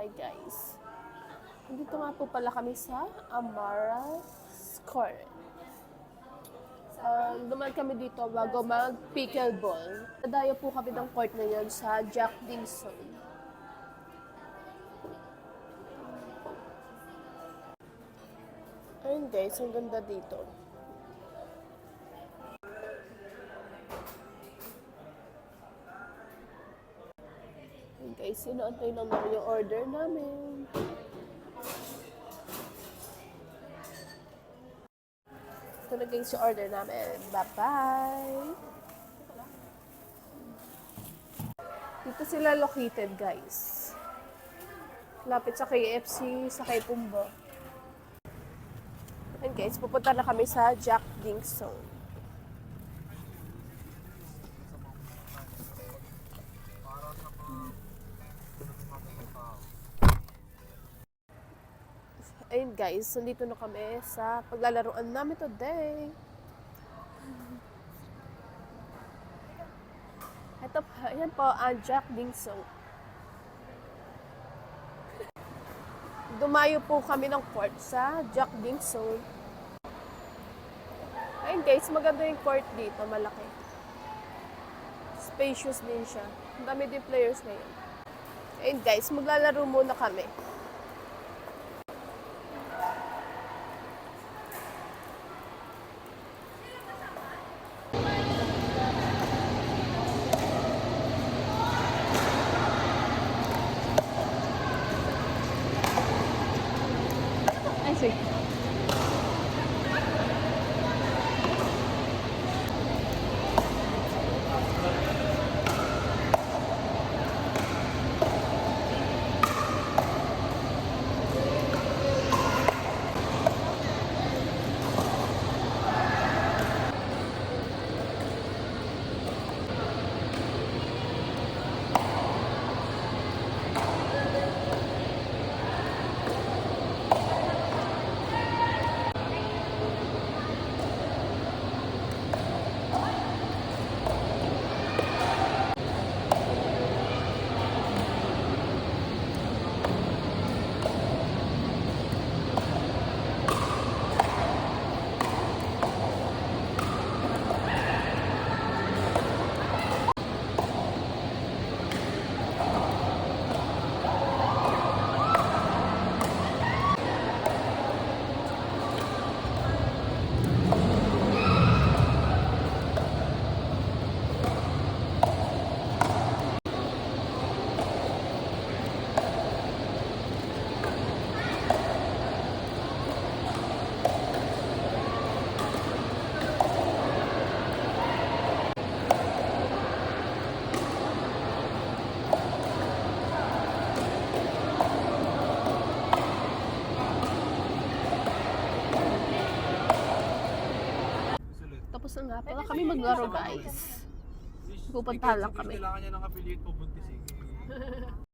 bahay, guys. Dito nga po pala kami sa Amara's Court. Duman kami dito bago mag-pickleball. Nadayo po kami ng court na yan sa Jack Dingson. Ayun guys, ang ganda dito. Ayun guys, sinuantay lang namin yung order namin. Ito na guys yung order namin. Bye-bye! Dito sila located guys. Lapit sa KFC, sa kay Pumbo. And guys, pupunta na kami sa Jack Dingson. Ayun guys, nandito na kami sa paglalaroan namin today. Ito po, ayan po ang Jack Dingson. Dumayo po kami ng court sa Jack Dingson. Ayun guys, maganda yung court dito, malaki. Spacious din siya. Ang dami din players ngayon. Ayun guys, maglalaro muna kami. Ay, sweet. Tapos na nga pala kami maglaro guys. Pupuntahan lang kami. Kailangan niya ng affiliate po buntis eh.